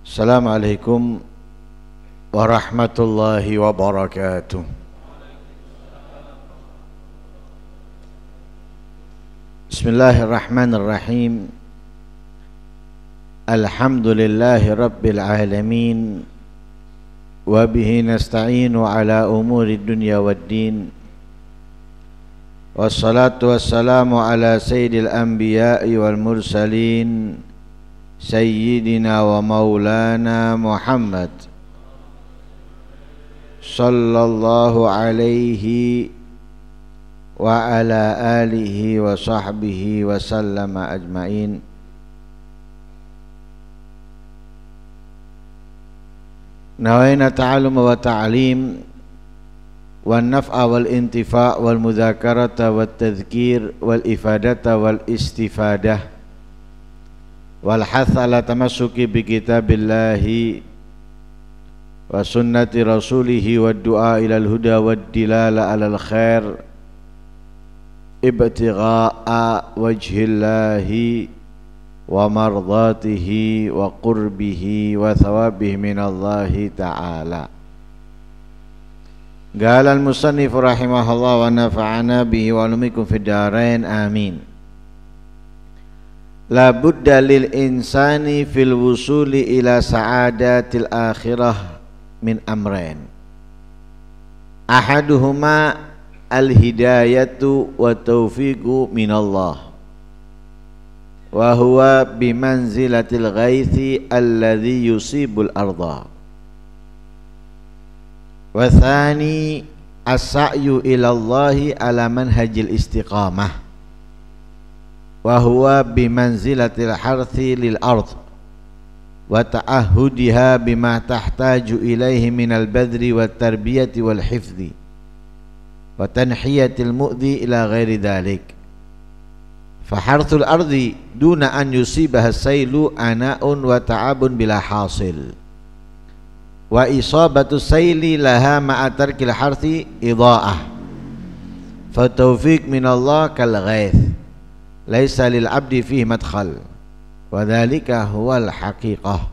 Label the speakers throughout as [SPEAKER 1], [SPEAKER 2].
[SPEAKER 1] Assalamualaikum warahmatullahi wabarakatuh. Bismillahirrahmanirrahim. Alhamdulillahi rabbil alamin. Wa bihi nasta'inu ala umuri dunya waddin. Wassalatu wassalamu ala sayyidil anbiya'i wal mursalin Sayyidina wa maulana Muhammad sallallahu alaihi wa ala alihi wa sahbihi wa sallama ajma'in. Nawaina ta'allum wa ta'lim wa naf'a wal intifa' wal mudzakarata wat tadhkir wal ifadata wal istifadah wal hath ala tamassuki bi kitabillahi wa sunnati rasulihi wad du'a ilal huda wad dilala alal khair ibtigha'a wajhillahi wa mardatihi wa qurbihi wa thawabihi minallahi ta'ala. Qala al-musannif rahimahullah wa nafa'ana bihi wa alumikum fid darain amin. La budda lil insani fil wusuli ila sa'adatil akhirah min amrain. Ahaduhuma al hidayatu wa taufiqu minallah. Wa huwa bimanzilatil ghaithi alladhi yusibul arda. Wa thani as-sa'yu ila Allahi ala manhajil istiqamah. Wa huwa bimanzilatil harthi lil ard wa ta'ahudiha bima tahtaju ilaihi minal badri wat tarbiyati wal hifdhi wa tanhiyatil mu'dhi ila ghairi dhalik. Fa harthul ardi duna an yusibaha sailu ana'un wa ta'abun bila hasil wa isabatu saili laha ma'a tarkil harthi idha'ah. Fa taufiq minallah kal ghaith laisa lil abdi fihi madkhal wa dhalika huwal haqiqah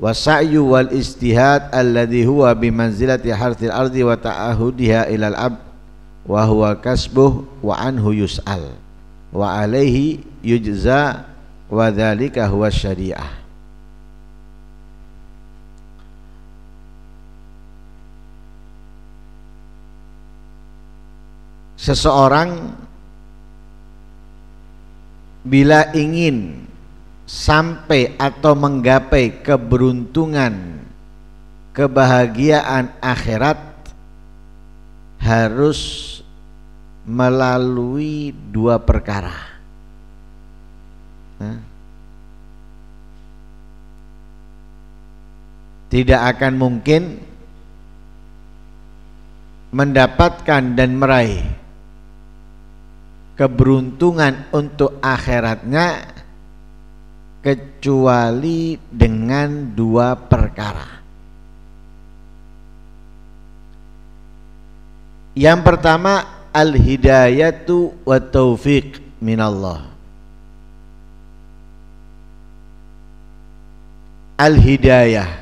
[SPEAKER 1] wa sa'yu wal istihad alladhi huwa bimanzilati harthil ardi wa ta'ahudiha ilal abd wa huwa kasbuh wa anhu yus'al wa alaihi yujza wa dhalika huwa syari'ah. Seseorang bila ingin sampai atau menggapai keberuntungan, kebahagiaan akhirat, harus melalui dua perkara. Tidak akan mungkin mendapatkan dan meraih keberuntungan untuk akhiratnya kecuali dengan dua perkara. Yang pertama al-hidayatu wa taufiq minallah. Al-hidayah,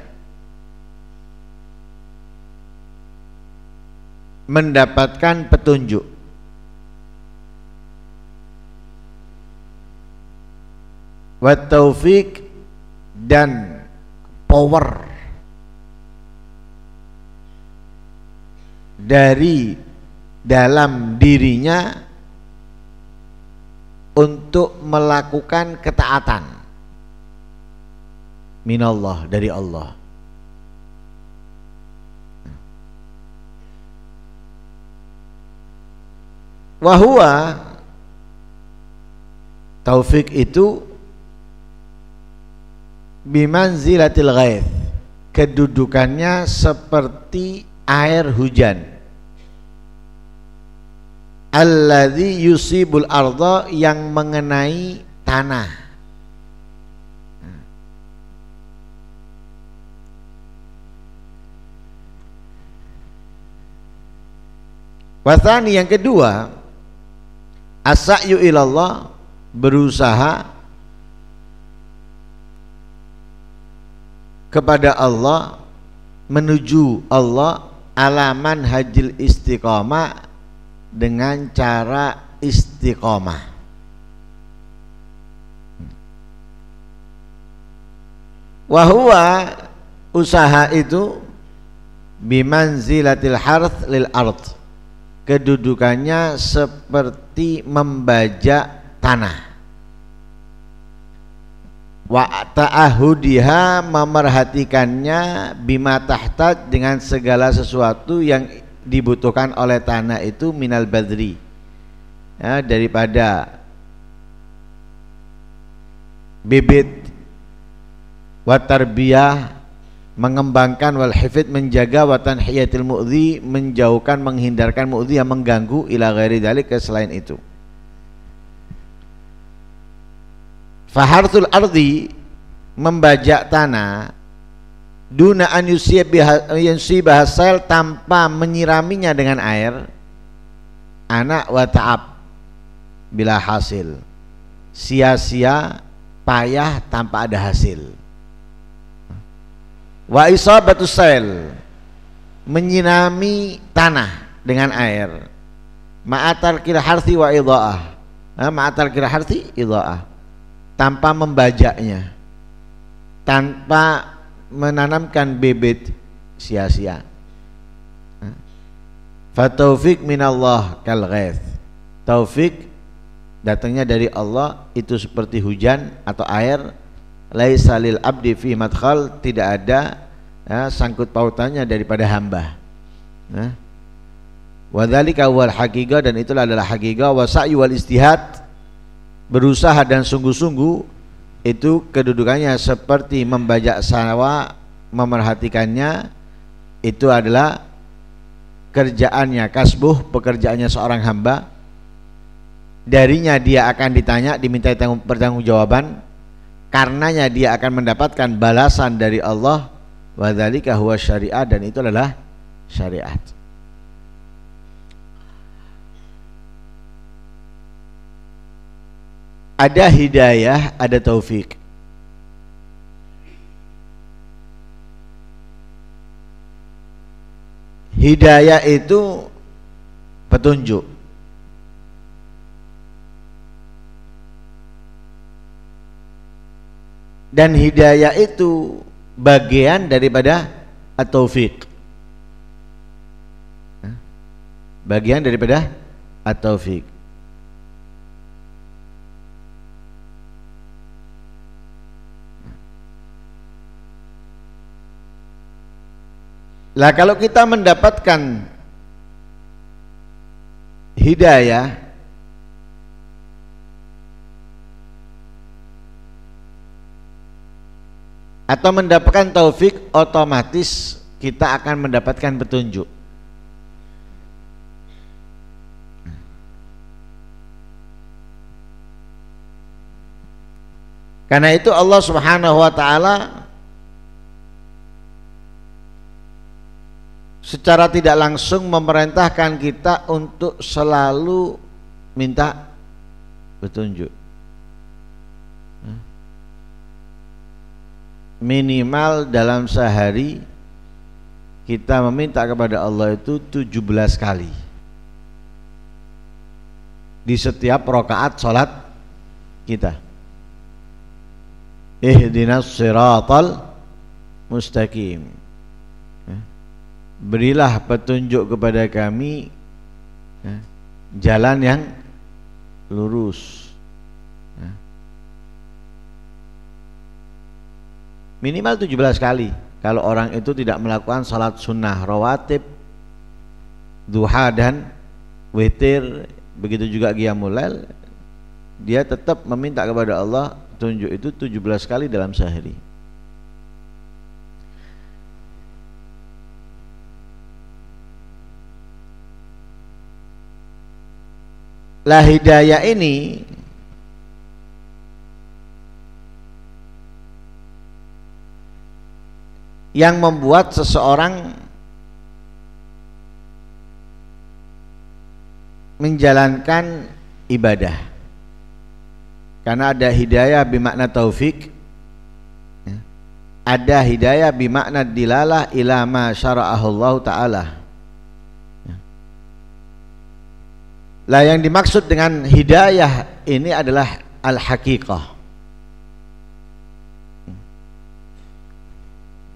[SPEAKER 1] mendapatkan petunjuk. Wa taufiq, dan power dari dalam dirinya untuk melakukan ketaatan minallah, dari Allah. Wa huwa, taufik itu bimanzilatil ghaith, kedudukannya seperti air hujan. Alladzi yusibul arda, yang mengenai tanah. Wasani, yang kedua, as-sa'yu ilallah, berusaha kepada Allah, menuju Allah alaman hajil istiqomah dengan cara istiqomah. Wahwa usaha itu bimanzilatil harth lil ard, kedudukannya seperti membajak tanah. Wa ta'ahudiha, memerhatikannya, bima tahtaj, dengan segala sesuatu yang dibutuhkan oleh tanah itu, minal badri, ya, daripada bibit, wa tarbiyah, mengembangkan, wal hifid, menjaga, wa tanhiyatil mu'dhi, menjauhkan, menghindarkan mu'dhi yang mengganggu, ila ghairi dzalik, ke selain itu. Faharthul ardi, membajak tanah, duna an yusibah hasail, tanpa menyiraminya dengan air, anak wa ta'ab, bila hasil, sia-sia, payah tanpa ada hasil. Wa isabatus sail, menyirami tanah dengan air, ma'atar kira harthi wa idha'ah, ma'atar kira harthi idha'ah, tanpa membajaknya, tanpa menanamkan bibit sia-sia. Fataufik minallah kal ghaith, taufik datangnya dari Allah itu seperti hujan atau air. Laisa lil abdi fi madkhal, tidak ada, ya, sangkut pautannya daripada hamba. Wa dzalika wal haqiqah, dan itulah adalah haqiqah. Wa sa'yu wal istihad, berusaha dan sungguh-sungguh, itu kedudukannya seperti membajak sawah, memerhatikannya, itu adalah kerjaannya, kasbuh, pekerjaannya seorang hamba. Darinya dia akan ditanya, diminta pertanggungjawaban, karenanya dia akan mendapatkan balasan dari Allah. Wa dzalika huwa syariat, dan itu adalah syariat. Ada hidayah, ada taufik. Hidayah itu petunjuk, dan hidayah itu bagian daripada at-taufik, bagian daripada at-taufik. Lah kalau kita mendapatkan hidayah, atau mendapatkan taufik, otomatis kita akan mendapatkan petunjuk. Karena itu Allah Subhanahu wa ta'ala secara tidak langsung memerintahkan kita untuk selalu minta petunjuk. Minimal dalam sehari kita meminta kepada Allah itu 17 kali di setiap rakaat salat kita. Ihdinas siratal mustaqim, berilah petunjuk kepada kami jalan yang lurus. Minimal 17 kali. Kalau orang itu tidak melakukan salat sunnah rawatib, duha dan witir, begitu juga qiyamul lail, dia tetap meminta kepada Allah petunjuk itu 17 kali dalam sehari. Lah hidayah ini yang membuat seseorang menjalankan ibadah. Karena ada hidayah bermakna taufik, ada hidayah bimakna dilalah ila ma syara'ahu Allah Ta'ala. Lah yang dimaksud dengan hidayah ini adalah al-haqiqah,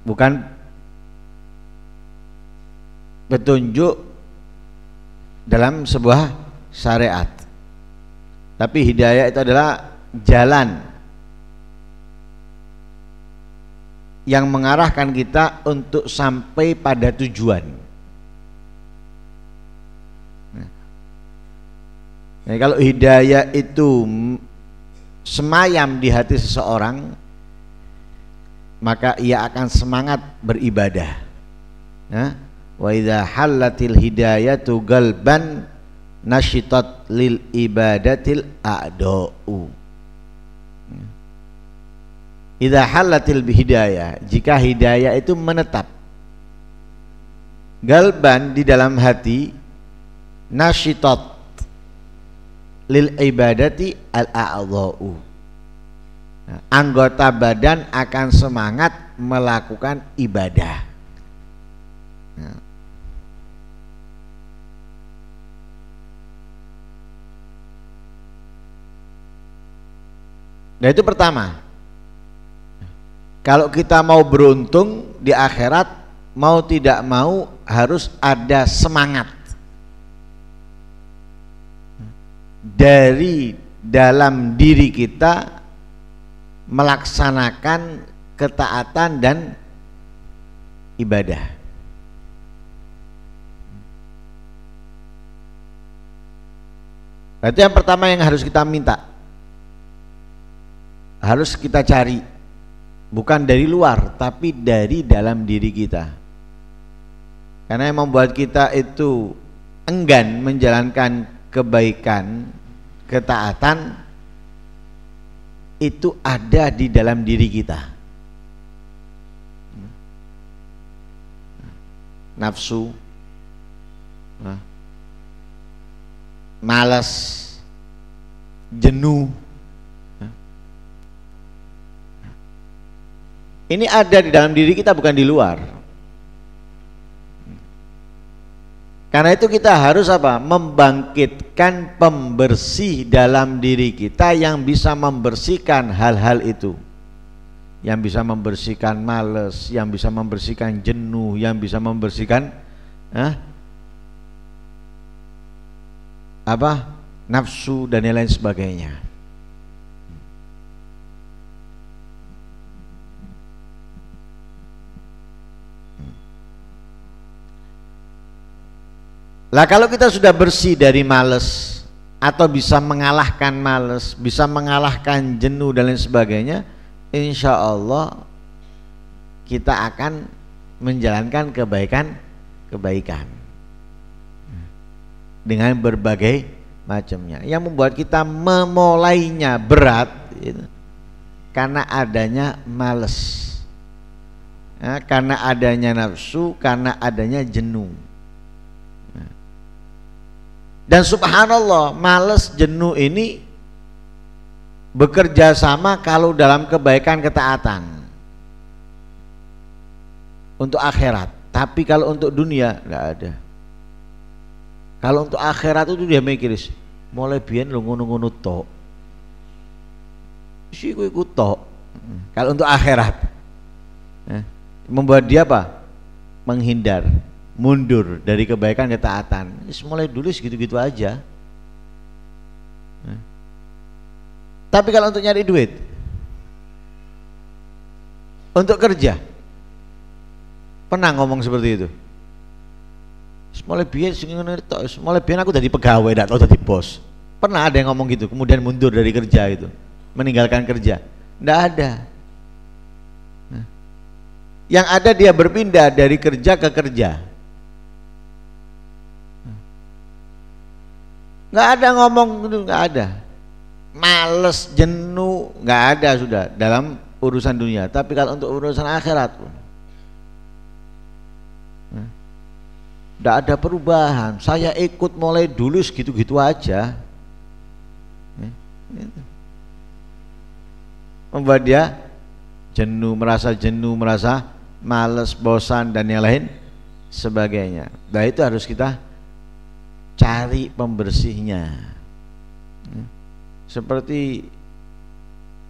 [SPEAKER 1] bukan petunjuk dalam sebuah syariat, tapi hidayah itu adalah jalan yang mengarahkan kita untuk sampai pada tujuan. Nah, kalau hidayah itu semayam di hati seseorang, maka ia akan semangat beribadah. Wa idza hallatil hidayatu galban nasyitat lil ibadatil a'da'u. Idza hallatil hidayah, jika hidayah itu menetap galban di dalam hati, nasyitat lil ibadati al a'dha'u, anggota badan akan semangat melakukan ibadah. Nah itu pertama, kalau kita mau beruntung di akhirat, mau tidak mau harus ada semangat dari dalam diri kita melaksanakan ketaatan dan ibadah. Itu yang pertama yang harus kita minta, harus kita cari, bukan dari luar tapi dari dalam diri kita. Karena yang membuat kita itu enggan menjalankan kebaikan, ketaatan, itu ada di dalam diri kita. Nafsu, malas, jenuh, ini ada di dalam diri kita, bukan di luar. Karena itu kita harus apa? Membangkitkan pembersih dalam diri kita yang bisa membersihkan hal-hal itu, yang bisa membersihkan malas, yang bisa membersihkan jenuh, yang bisa membersihkan nafsu dan lain sebagainya. Lah kalau kita sudah bersih dari malas, atau bisa mengalahkan malas, bisa mengalahkan jenuh dan lain sebagainya, insya Allah kita akan menjalankan kebaikan dengan berbagai macamnya. Yang membuat kita memulainya berat karena adanya malas, karena adanya nafsu, karena adanya jenuh. Dan subhanallah, malas, jenuh ini bekerja sama kalau dalam kebaikan ketaatan untuk akhirat, tapi kalau untuk dunia nggak ada. Kalau untuk akhirat itu dia mikir mulai biyen lu ngono-ngono tok, si ikut tok. Kalau untuk akhirat membuat dia apa? Menghindar, mundur dari kebaikan ketaatan. Mulai dulu segitu-gitu aja. Tapi kalau untuk nyari duit, untuk kerja, pernah ngomong seperti itu? Mulai biar aku jadi pegawai, tidak tahu jadi bos. Pernah ada yang ngomong gitu, kemudian mundur dari kerja itu, meninggalkan kerja? Tidak ada. Yang ada dia berpindah dari kerja ke kerja. Nggak ada ngomong itu, nggak ada. Males, jenuh, nggak ada sudah dalam urusan dunia. Tapi kalau untuk urusan akhirat pun nggak ada perubahan. Saya ikut mulai dulu segitu-gitu aja. Membuat dia jenuh, merasa males, bosan dan yang lain sebagainya. Nah itu harus kita cari pembersihnya. Seperti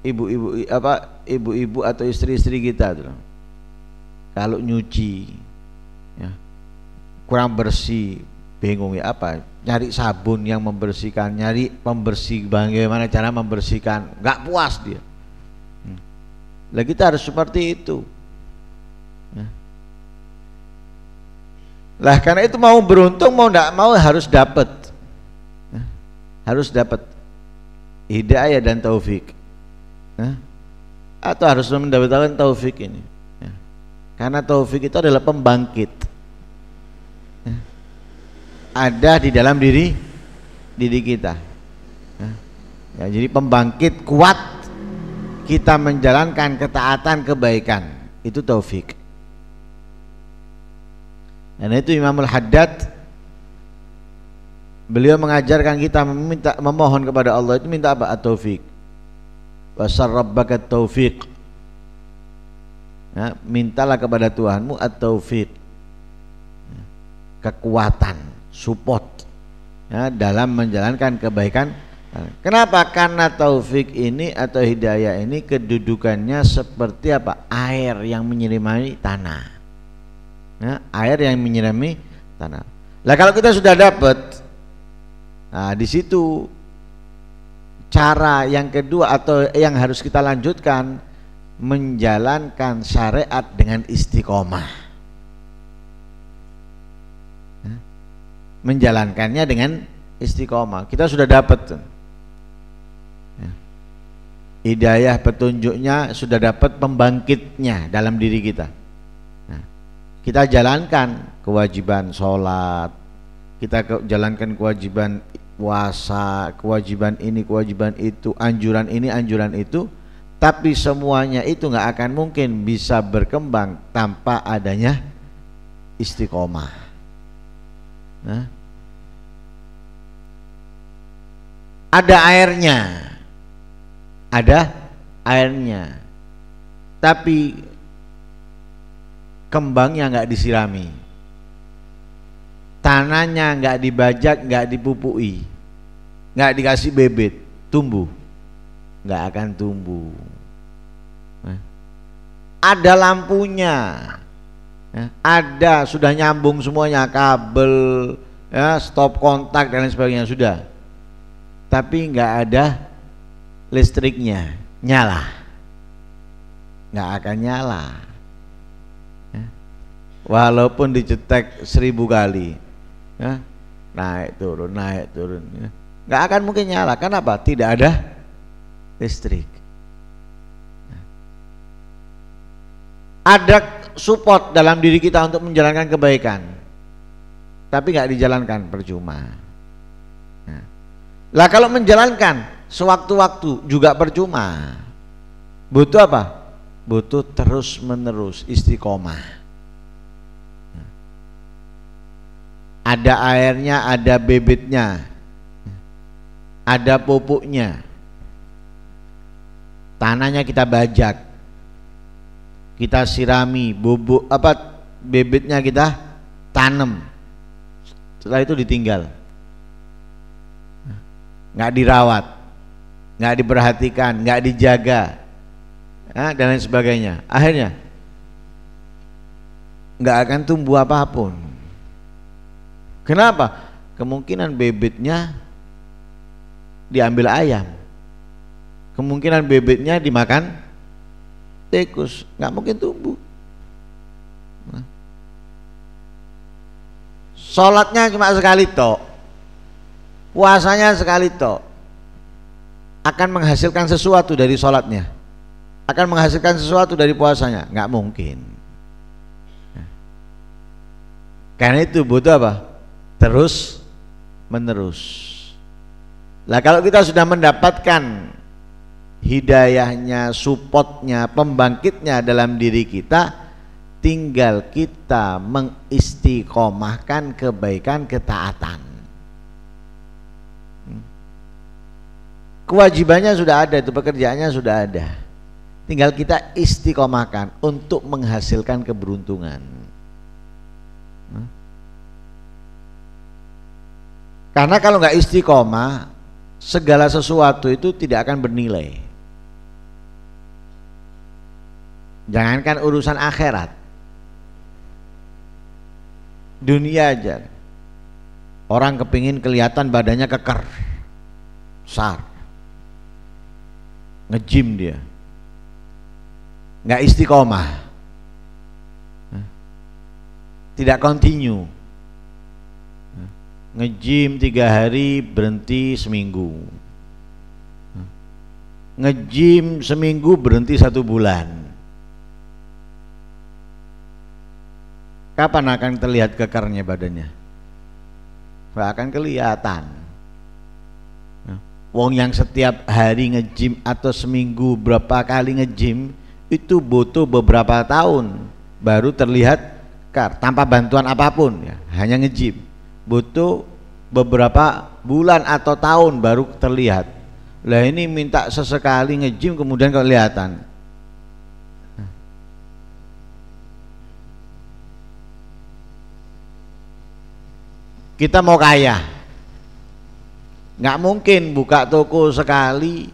[SPEAKER 1] ibu-ibu atau istri-istri kita tuh. Kalau nyuci ya, kurang bersih, bingung ya apa? Nyari sabun yang membersihkan, nyari pembersih bagaimana cara membersihkan, nggak puas dia. Lah kita harus seperti itu. Lah karena itu mau beruntung mau tidak mau harus dapat, harus dapat hidayah dan taufik, atau harus mendapatkan taufik ini, karena taufik itu adalah pembangkit, ada di dalam diri kita, ya, jadi pembangkit kuat kita menjalankan ketaatan kebaikan itu taufik. Dan itu Imamul Haddad beliau mengajarkan kita memohon kepada Allah itu minta apa? At-taufik. Wasar rabbaka at-taufik. Ya, mintalah kepada Tuhanmu at-taufik. Kekuatan, support ya, dalam menjalankan kebaikan. Kenapa? Karena taufik ini atau hidayah ini kedudukannya seperti apa? Air yang menyirami tanah. Ya, air yang menyirami tanah. Lah kalau kita sudah dapat, nah di situ cara yang kedua atau yang harus kita lanjutkan menjalankan syariat dengan istiqomah. Menjalankannya dengan istiqomah. Kita sudah dapat hidayah, petunjuknya, sudah dapat pembangkitnya dalam diri kita. Kita jalankan kewajiban sholat, kita jalankan kewajiban puasa, kewajiban ini, kewajiban itu, anjuran ini, anjuran itu, tapi semuanya itu nggak akan mungkin bisa berkembang tanpa adanya istiqomah. Ada airnya, tapi kembangnya nggak disirami, tanahnya nggak dibajak, nggak dipupui, nggak dikasih bibit, tumbuh nggak akan tumbuh. Ada lampunya, ada sudah nyambung semuanya, kabel, ya, stop kontak dan lain sebagainya sudah, tapi nggak ada listriknya, nyala, nggak akan nyala. Walaupun dicetek 1000 kali, ya, naik turun, ya, nggak akan mungkin nyala. Kenapa? Tidak ada listrik. Ada support dalam diri kita untuk menjalankan kebaikan, tapi nggak dijalankan, percuma. Lah kalau menjalankan sewaktu-waktu juga percuma. Butuh apa? Butuh terus menerus istiqomah. Ada airnya, ada bibitnya, ada pupuknya, tanahnya kita bajak, kita sirami, bubuk apa bibitnya kita tanam, setelah itu ditinggal, nggak dirawat, nggak diperhatikan, nggak dijaga, dan lain sebagainya, akhirnya nggak akan tumbuh apapun. Kenapa? Kemungkinan bibitnya diambil ayam, kemungkinan bibitnya dimakan tikus, nggak mungkin tumbuh. Sholatnya cuma sekali tok, puasanya sekali tok, akan menghasilkan sesuatu dari sholatnya, akan menghasilkan sesuatu dari puasanya? Nggak mungkin. Karena itu butuh apa? Terus menerus. Lah kalau kita sudah mendapatkan hidayahnya, supportnya, pembangkitnya dalam diri kita, tinggal kita mengistiqomahkan kebaikan, ketaatan. Kewajibannya sudah ada, itu pekerjaannya sudah ada, tinggal kita istiqomahkan untuk menghasilkan keberuntungan. Karena kalau nggak istiqomah, segala sesuatu itu tidak akan bernilai. Jangankan urusan akhirat, dunia aja. Orang kepingin kelihatan badannya keker, besar, nge-gym dia, nggak istiqomah, tidak continue. Nge-gym 3 hari, berhenti seminggu. Nge-gym seminggu, berhenti 1 bulan. Kapan akan terlihat kekernya badannya? Nggak akan kelihatan. Wong yang setiap hari nge-gym atau seminggu berapa kali nge-gym itu butuh beberapa tahun baru terlihat kekar, tanpa bantuan apapun ya, hanya nge-gym. Butuh beberapa bulan atau tahun baru terlihat. Lah ini minta sesekali nge-gym kemudian kelihatan. Kita mau kaya, nggak mungkin buka toko sekali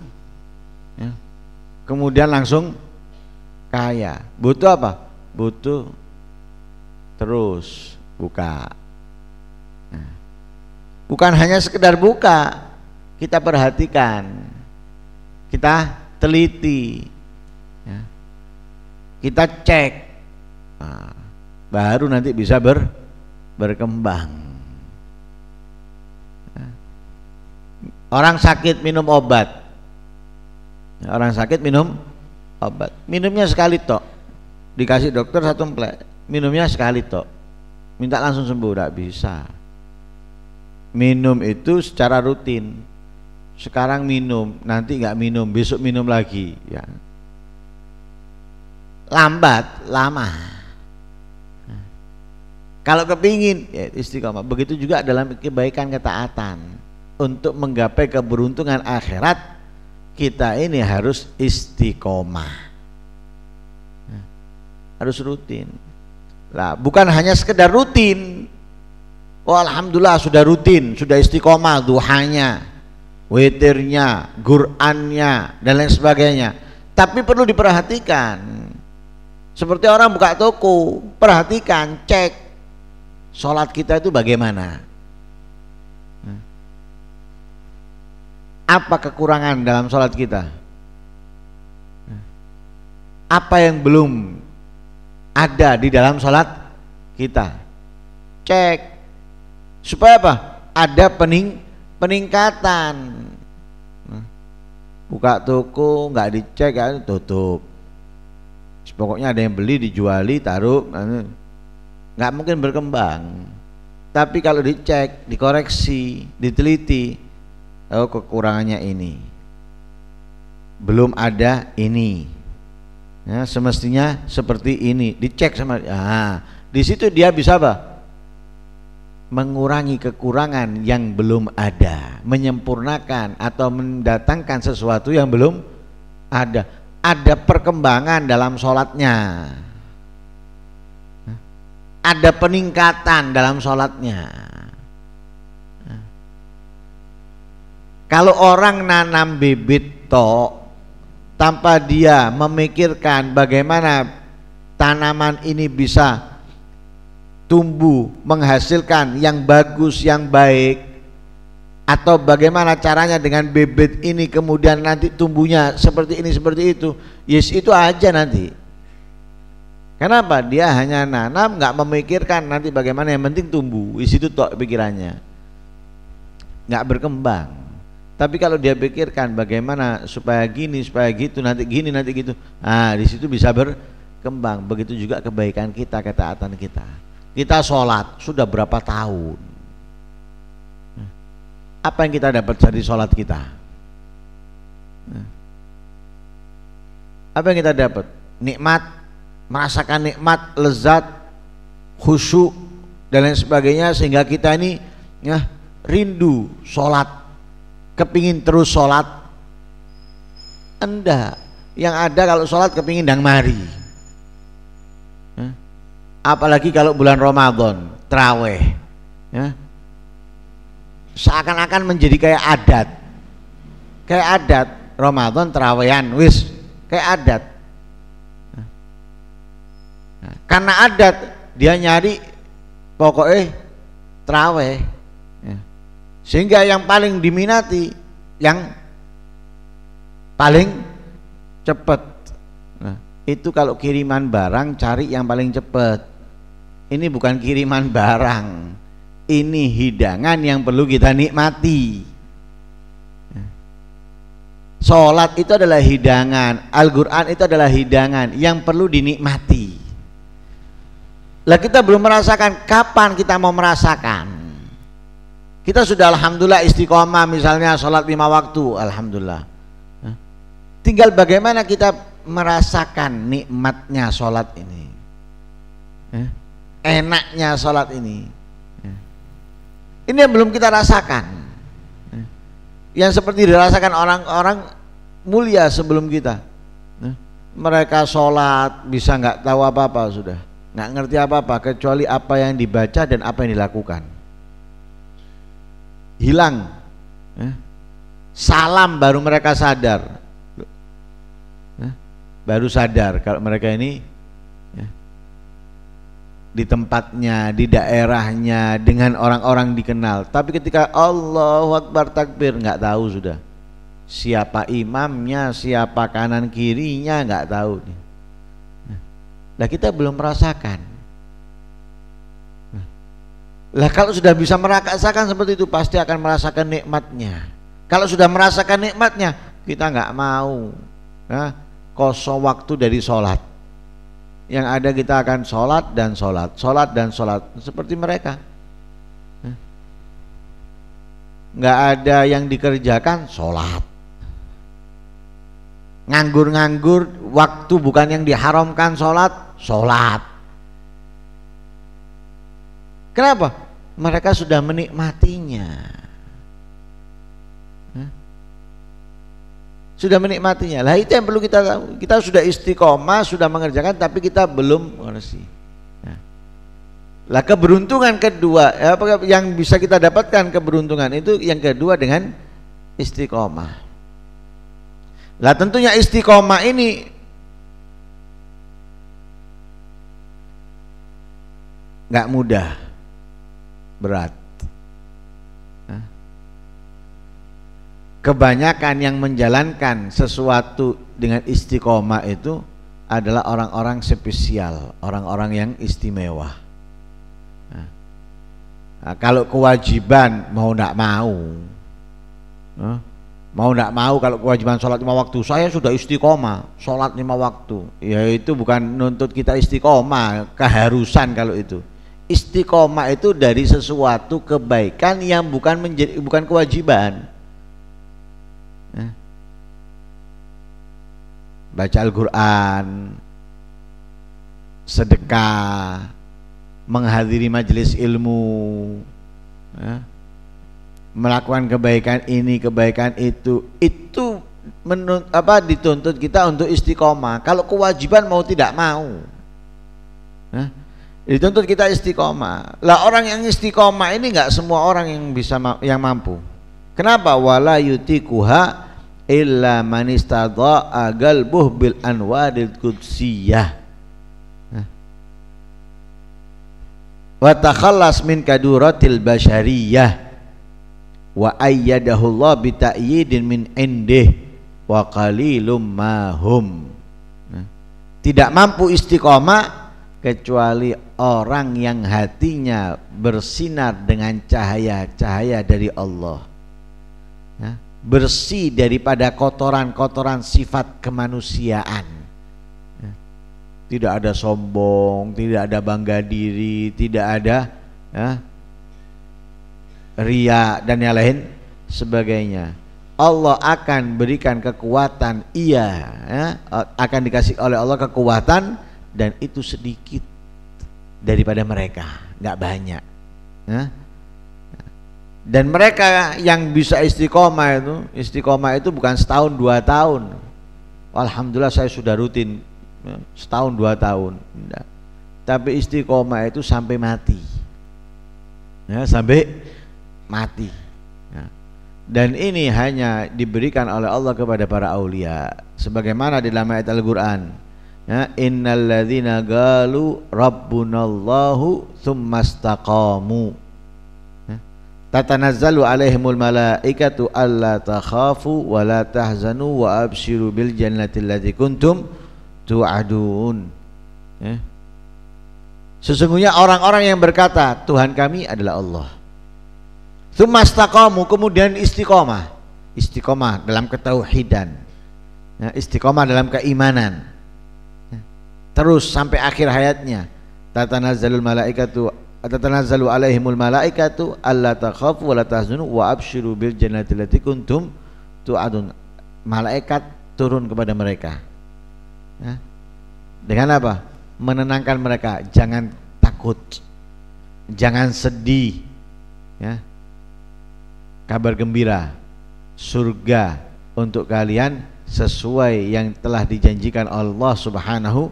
[SPEAKER 1] ya, kemudian langsung kaya. Butuh apa? Butuh terus buka. Bukan hanya sekedar buka, kita perhatikan, kita teliti, ya. Kita cek, nah, baru nanti bisa berkembang. Orang sakit minum obat, orang sakit minum obat, minumnya sekali tok, dikasih dokter 1 emplek, minumnya sekali tok, minta langsung sembuh, tidak bisa. Minum itu secara rutin. Sekarang minum, nanti nggak minum, besok minum lagi, ya. Lambat, lama. Kalau kepingin ya istiqomah. Begitu juga dalam kebaikan ketaatan. Untuk menggapai keberuntungan akhirat, kita ini harus istiqomah. Harus rutin. Lah, bukan hanya sekedar rutin. Oh alhamdulillah sudah rutin, sudah istiqomah duhanya, witirnya, Qur'annya dan lain sebagainya. Tapi perlu diperhatikan. Seperti orang buka toko, perhatikan, cek sholat kita itu bagaimana. Apa kekurangan dalam sholat kita? Apa yang belum ada di dalam sholat kita? Cek. Supaya apa? Ada peningkatan. Buka toko nggak dicek kan tutup. Pokoknya ada yang beli, dijuali, taruh, nggak mungkin berkembang. Tapi kalau dicek, dikoreksi, diteliti, oh kekurangannya ini, belum ada ini, ya, semestinya seperti ini, dicek sama, di situ dia bisa apa? Mengurangi kekurangan yang belum ada, menyempurnakan atau mendatangkan sesuatu yang belum ada. Ada perkembangan dalam sholatnya, ada peningkatan dalam sholatnya. Kalau orang nanam bibit tok tanpa dia memikirkan bagaimana tanaman ini bisa tumbuh menghasilkan yang bagus, yang baik, atau bagaimana caranya dengan bibit ini kemudian nanti tumbuhnya seperti ini seperti itu, yes itu aja nanti. Kenapa? Dia hanya nanam, nggak memikirkan nanti bagaimana, yang penting tumbuh, di situ tok pikirannya, nggak berkembang. Tapi kalau dia pikirkan bagaimana supaya gini, supaya gitu, nanti gini, nanti gitu, di situ bisa berkembang. Begitu juga kebaikan kita, ketaatan kita. Kita sholat sudah berapa tahun? Apa yang kita dapat dari sholat kita? Apa yang kita dapat? Nikmat, merasakan nikmat, lezat, khusyuk dan lain sebagainya, sehingga kita ini ya rindu sholat, kepingin terus sholat. Enggak, yang ada kalau sholat kepingin ndang mari. Apalagi kalau bulan Ramadan traweh, ya, seakan-akan menjadi kayak adat Ramadan trawehan wis kayak adat. Karena adat dia nyari pokoknya traweh, ya. Sehingga yang paling diminati yang paling cepat. Nah, itu kalau kiriman barang cari yang paling cepat. Ini bukan kiriman barang, ini hidangan yang perlu kita nikmati. Sholat itu adalah hidangan, Al-Quran itu adalah hidangan yang perlu dinikmati. Lah kita belum merasakan, kapan kita mau merasakan? Kita sudah alhamdulillah istiqomah, misalnya sholat 5 waktu, alhamdulillah. Tinggal bagaimana kita merasakan nikmatnya sholat ini, enaknya sholat ini. Ini yang belum kita rasakan, yang seperti dirasakan orang-orang mulia sebelum kita. Mereka sholat bisa nggak tahu apa-apa, sudah nggak ngerti apa-apa kecuali apa yang dibaca dan apa yang dilakukan. Hilang, salam baru mereka sadar, baru sadar kalau mereka ini di tempatnya, di daerahnya, dengan orang-orang dikenal. Tapi ketika Allahu Akbar takbir nggak tahu sudah siapa imamnya, siapa kanan kirinya, nggak tahu. Lah kita belum merasakan. Lah kalau sudah bisa merasakan seperti itu pasti akan merasakan nikmatnya. Kalau sudah merasakan nikmatnya kita nggak mau kosong waktu dari sholat. Yang ada kita akan sholat dan sholat, sholat dan sholat seperti mereka. Nggak ada yang dikerjakan, sholat. Nganggur-nganggur, waktu bukan yang diharamkan sholat, sholat. Kenapa? Mereka sudah menikmatinya. Sudah menikmatinya. Lah itu yang perlu kita tahu. Kita sudah istiqomah, sudah mengerjakan, tapi kita belum mengerti. Lah keberuntungan kedua, yang bisa kita dapatkan keberuntungan itu yang kedua dengan istiqomah. Lah tentunya istiqomah ini nggak mudah, berat. Kebanyakan yang menjalankan sesuatu dengan istiqomah itu adalah orang-orang spesial, orang-orang yang istimewa. Nah, kalau kewajiban mau tidak mau, kalau kewajiban sholat 5 waktu, saya sudah istiqomah sholat 5 waktu, ya itu bukan nuntut kita istiqomah, keharusan. Kalau itu istiqomah itu dari sesuatu kebaikan yang bukan kewajiban. Baca Al-Quran, sedekah, menghadiri majelis ilmu, melakukan kebaikan ini, kebaikan itu dituntut kita untuk istiqomah. Kalau kewajiban mau tidak mau, dituntut kita istiqomah. Lah orang yang istiqomah ini nggak semua orang yang mampu. Kenapa? Wala yutikuha illa man istadha'a qalbuh bil anwaril qudsiyah wa takhallas min kaduratil basyariyah wa ayyadahu Allah bi ta'yidin min indih wa qalilum mahum. Tidak mampu istiqomah kecuali orang yang hatinya bersinar dengan cahaya-cahaya dari Allah, bersih daripada kotoran-kotoran sifat kemanusiaan. Tidak ada sombong, tidak ada bangga diri, tidak ada ria dan yang lain sebagainya. Allah akan berikan kekuatan, akan dikasih oleh Allah kekuatan, dan itu sedikit daripada mereka, nggak banyak. Dan mereka yang bisa istiqomah itu bukan setahun 2 tahun, alhamdulillah saya sudah rutin setahun 2 tahun. Enggak. Tapi istiqomah itu sampai mati. Ya, sampai mati. Ya. Dan ini hanya diberikan oleh Allah kepada para aulia. Sebagaimana di dalam ayat Al-Qur'an. Ya, innalladzina qalu rabbunallahu tsumastaqamu. Tatanazzalu alaihimul malaikatu alla takhafu wa la tahzanu wa abshiru bil jannati allati kuntum tu'adun. Ya. Sesungguhnya orang-orang yang berkata Tuhan kami adalah Allah. Tsumastaqamu, kemudian istiqomah. Istiqomah dalam ketauhidan. Ya, istiqomah dalam keimanan. Ya. Terus sampai akhir hayatnya. Tatanazzalu alaihimul malaikatu alla takhafu wa la tahzanu wa abshiru bil jannati allati kuntum tu'adun. Malaikat turun kepada mereka. Ya. Dengan apa? Menenangkan mereka, jangan takut, jangan sedih. Ya. Kabar gembira, surga untuk kalian sesuai yang telah dijanjikan Allah Subhanahu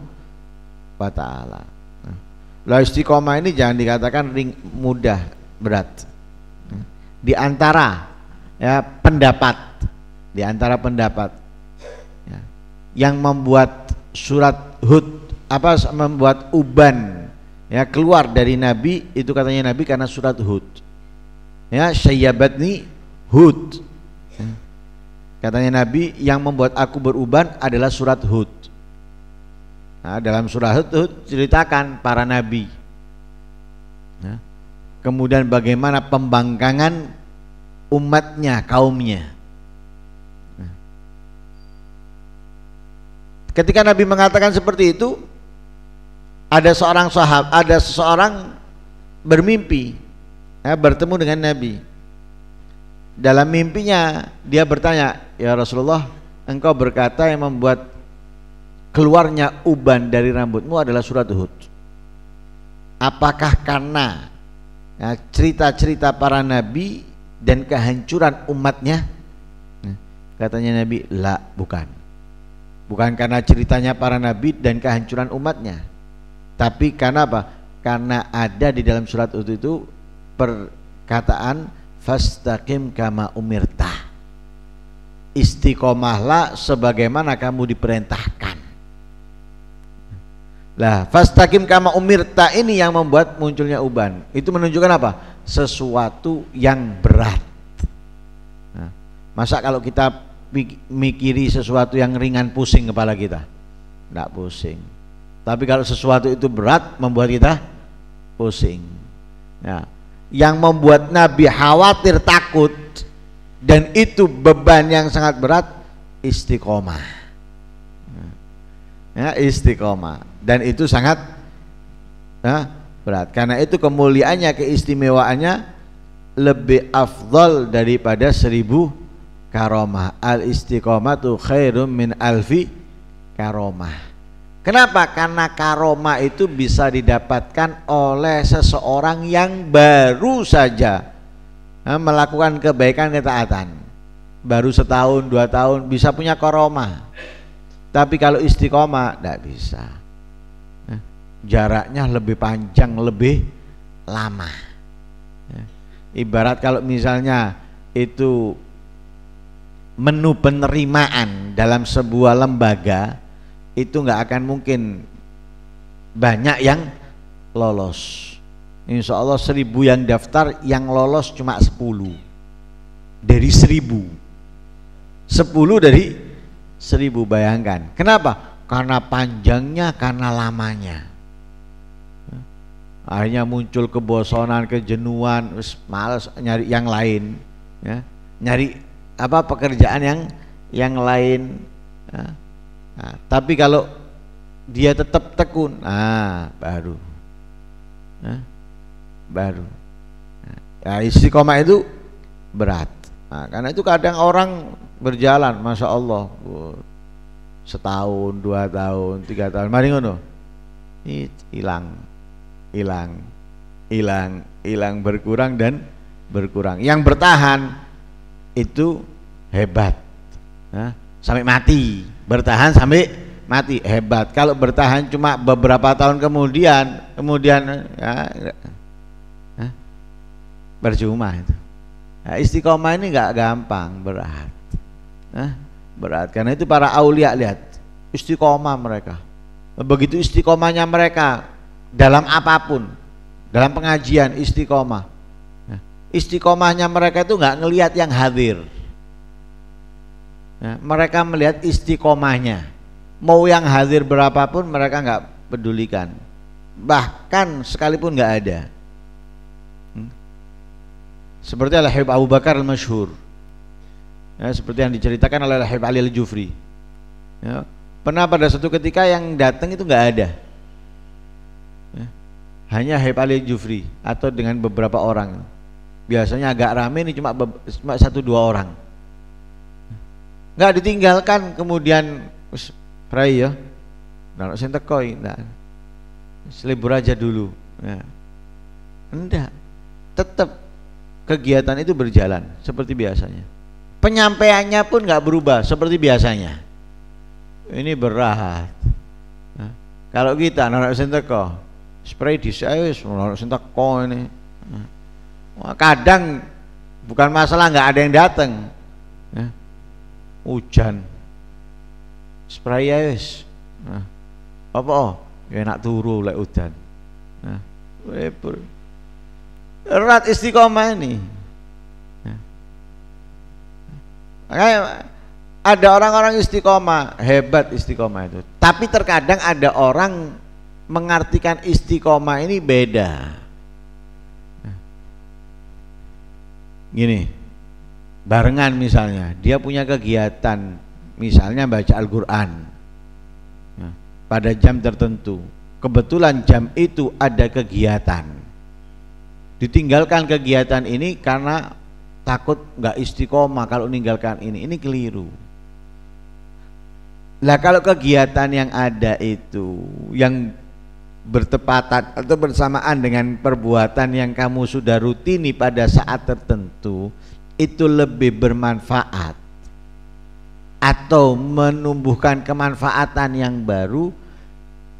[SPEAKER 1] wa ta'ala. Lah istiqomah ini jangan dikatakan mudah, berat. Di antara ya pendapat, di antara pendapat ya, yang membuat surat Hud membuat uban ya keluar dari Nabi itu katanya Nabi karena surat Hud. Ya, syayyabatni Hud. Ya. Katanya Nabi yang membuat aku beruban adalah surat Hud. Nah, dalam surah Hud ceritakan para nabi. Nah, kemudian bagaimana pembangkangan umatnya, kaumnya. Nah, ketika Nabi mengatakan seperti itu, ada seseorang bermimpi, ya, bertemu dengan Nabi. Dalam mimpinya dia bertanya, ya Rasulullah, engkau berkata yang membuat keluarnya uban dari rambutmu adalah surat Hud. Apakah karena ya, cerita-cerita para nabi dan kehancuran umatnya? Katanya Nabi, la, bukan. Bukan karena ceritanya para nabi dan kehancuran umatnya. Tapi karena apa? Karena ada di dalam surat Hud itu perkataan fastaqim kama umirta. Istiqomahlah sebagaimana kamu diperintahkan. Lah, fastaqim kama umirta ini yang membuat munculnya uban. Itu menunjukkan apa? Sesuatu yang berat. Nah, masa kalau kita mikiri sesuatu yang ringan pusing kepala kita? Enggak pusing. Tapi kalau sesuatu itu berat membuat kita pusing. Ya. Yang membuat Nabi khawatir, takut, dan itu beban yang sangat berat, istiqomah. Ya, istiqomah. Dan itu sangat berat. Karena itu kemuliaannya, keistimewaannya lebih afdal daripada 1000 karomah. Al istiqomatu khairum min alfi karomah. Kenapa? Karena karomah itu bisa didapatkan oleh seseorang yang baru saja melakukan kebaikan, ketaatan. Baru 1 tahun 2 tahun bisa punya karomah. Tapi kalau istiqomah tidak bisa. Jaraknya lebih panjang, lebih lama. Ibarat kalau misalnya itu menu penerimaan dalam sebuah lembaga, itu nggak akan mungkin banyak yang lolos. Insya Allah 1000 yang daftar, yang lolos cuma 10 dari 1000. 10 dari 1000, bayangkan. Kenapa? Karena panjangnya, karena lamanya. Akhirnya muncul kebosanan, kejenuhan, malas nyari yang lain, ya. Nyari pekerjaan yang lain. Ya. Nah, tapi kalau dia tetap tekun, baru. Baru. Ya, istiqomah itu berat. Nah, karena itu kadang orang berjalan, masya Allah, 1 tahun, 2 tahun, 3 tahun, mari ngono, hilang, berkurang dan berkurang. Yang bertahan itu hebat, sampai mati. bertahan sampai mati, hebat. Kalau bertahan cuma beberapa tahun kemudian ya, percuma itu. Nah, istiqomah ini nggak gampang, berat. Berat. Karena itu para aulia lihat istiqomah mereka. Begitu istiqomahnya mereka dalam apapun, dalam pengajian istiqomah. Istiqomahnya mereka itu nggak ngelihat yang hadir. Mereka melihat istiqomahnya. Mau yang hadir berapapun mereka nggak pedulikan. Bahkan sekalipun nggak ada. Seperti Al-Habib Abu Bakar Al-Masyhur, ya, seperti yang diceritakan oleh Al-Habib Ali Al-Jufri, ya, pernah pada suatu ketika yang datang itu nggak ada, ya, hanya Habib Ali Al-Jufri atau dengan beberapa orang. Biasanya agak rame, ini cuma 1-2 orang, nggak ditinggalkan. Kemudian pray ya, nggak usah tekoi, selibur aja dulu, ya. Enggak, tetap kegiatan itu berjalan seperti biasanya. Penyampaiannya pun nggak berubah seperti biasanya. Ini berat. Nah, kalau kita anak senteko, spray di saya anak senteko ini. Nah, kadang bukan masalah nggak ada yang datang. Nah, hujan, spray ya wis. Nah, apa? Ya nak turu lek hujan. Nah, erat istiqomah ini. Makanya ada orang-orang istiqomah, hebat istiqomah itu. Tapi terkadang ada orang mengartikan istiqomah ini beda. Gini, barengan misalnya, dia punya kegiatan, misalnya baca Al-Quran pada jam tertentu. Kebetulan jam itu ada kegiatan. Ditinggalkan kegiatan ini karena takut nggak istiqomah kalau meninggalkan ini keliru. Lah kalau kegiatan yang ada itu yang bertepatan atau bersamaan dengan perbuatan yang kamu sudah rutini pada saat tertentu, itu lebih bermanfaat atau menumbuhkan kemanfaatan yang baru,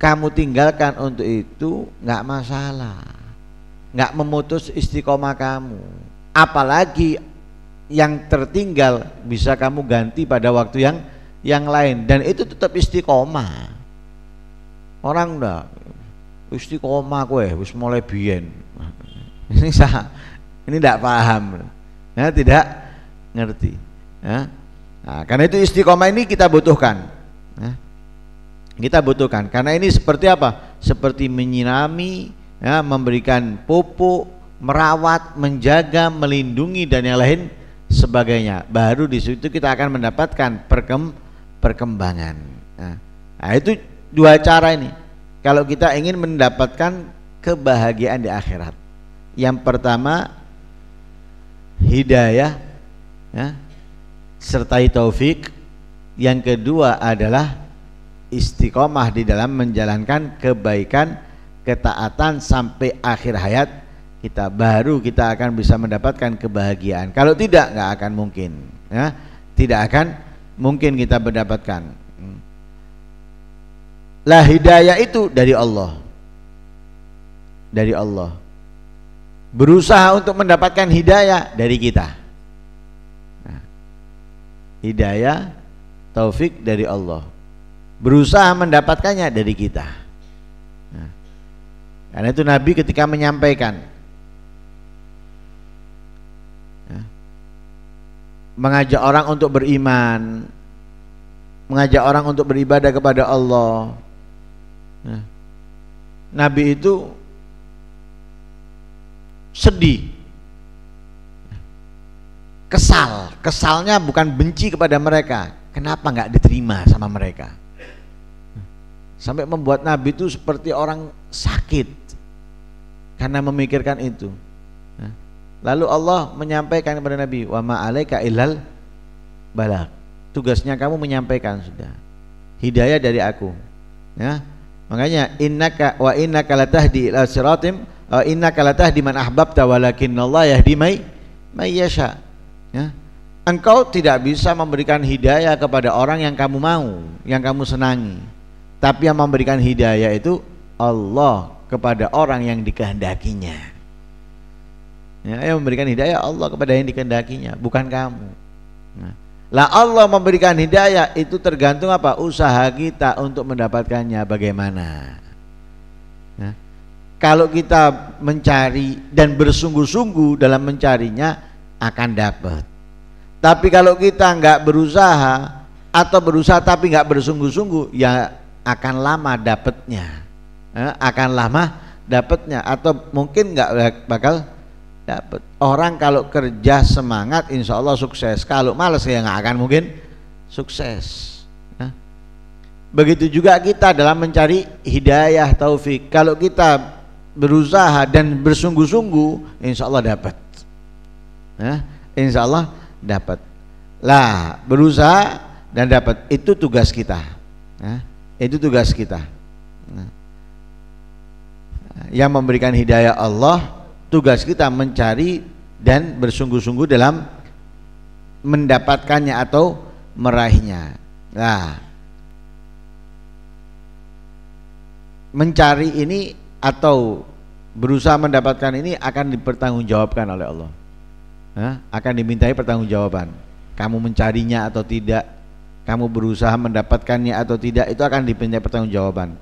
[SPEAKER 1] kamu tinggalkan untuk itu nggak masalah. Nggak memutus istiqomah kamu, apalagi yang tertinggal bisa kamu ganti pada waktu yang lain, dan itu tetap istiqomah. Orang enggak istiqomah kowe wis mulai biyen. Ini tidak paham, ya, tidak ngerti, ya. Nah, karena itu istiqomah ini kita butuhkan, ya. Kita butuhkan karena ini seperti apa? Seperti menyirami, ya, memberikan pupuk, merawat, menjaga, melindungi dan yang lain sebagainya. Baru di situ kita akan mendapatkan perkembangan. Nah, itu dua cara ini. Kalau kita ingin mendapatkan kebahagiaan di akhirat, yang pertama hidayah, ya, sertai taufik. Yang kedua adalah istiqomah di dalam menjalankan kebaikan, ketaatan sampai akhir hayat kita, baru kita akan bisa mendapatkan kebahagiaan. Kalau tidak, nggak akan mungkin, ya, tidak akan mungkin kita mendapatkan. Lah hidayah itu dari Allah, dari Allah. Berusaha untuk mendapatkan hidayah dari kita. Nah, hidayah, taufik dari Allah. Berusaha mendapatkannya dari kita. Nah, karena itu Nabi ketika menyampaikan, ya, mengajak orang untuk beriman, mengajak orang untuk beribadah kepada Allah, nah, Nabi itu sedih, kesalnya bukan benci kepada mereka, kenapa nggak diterima sama mereka, sampai membuat Nabi itu seperti orang sakit karena memikirkan itu. Lalu Allah menyampaikan kepada Nabi, wa ma 'alaika illal balagh, tugasnya kamu menyampaikan sudah, hidayah dari aku, ya. Makanya innaka latahdi ila siratim, innaka latahdi man ahbabta walakinnallaha yahdi may yasha, ya. Engkau tidak bisa memberikan hidayah kepada orang yang kamu mau, yang kamu senangi. Tapi yang memberikan hidayah itu Allah kepada orang yang dikehendakinya. Ya, yang memberikan hidayah Allah kepada yang dikehendakinya, bukan kamu. Nah, lah Allah memberikan hidayah itu tergantung apa? Usaha kita untuk mendapatkannya bagaimana. Nah, kalau kita mencari dan bersungguh-sungguh dalam mencarinya akan dapat. Tapi kalau kita nggak berusaha atau berusaha tapi nggak bersungguh-sungguh, ya akan lama dapatnya, akan lama dapatnya, atau mungkin nggak bakal dapat. Orang kalau kerja semangat, insya Allah sukses. Kalau malas ya nggak akan mungkin sukses. Begitu juga kita dalam mencari hidayah taufik. Kalau kita berusaha dan bersungguh-sungguh, insya Allah dapat. Insya Allah dapat. Lah, berusaha dan dapat itu tugas kita. Itu tugas kita. Yang memberikan hidayah Allah, tugas kita mencari dan bersungguh-sungguh dalam mendapatkannya atau meraihnya. Nah, mencari ini atau berusaha mendapatkan ini akan dipertanggungjawabkan oleh Allah. Akan dimintai pertanggungjawaban. Kamu mencarinya atau tidak, kamu berusaha mendapatkannya atau tidak, itu akan dimintai pertanggungjawaban.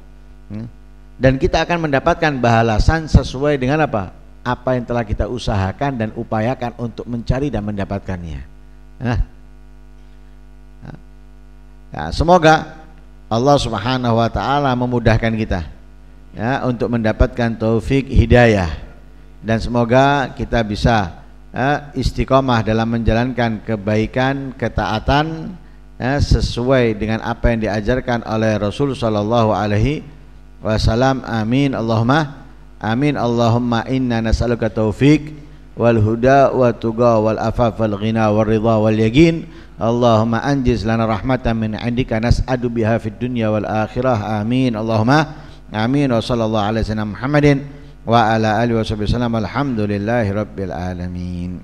[SPEAKER 1] Dan kita akan mendapatkan balasan sesuai dengan apa? Apa yang telah kita usahakan dan upayakan untuk mencari dan mendapatkannya. Semoga Allah Subhanahu wa taala memudahkan kita untuk mendapatkan taufik hidayah, dan semoga kita bisa istiqomah dalam menjalankan kebaikan, ketaatan sesuai dengan apa yang diajarkan oleh Rasul sallallahu alaihi wasallam. Amin Allahumma amin. Allahumma inna nas'aluka taufik wal huda wa tuqa wal afaf wal ghina wal ridha wal yaqin. Allahumma anjiz lana rahmatan min indika nas'adu biha fid dunya wal akhirah. Amin Allahumma amin. Wa sallallahu ala sayyidina Muhammadin wa ala alihi wa sahbihi wasallam. Alhamdulillahi rabbil alamin.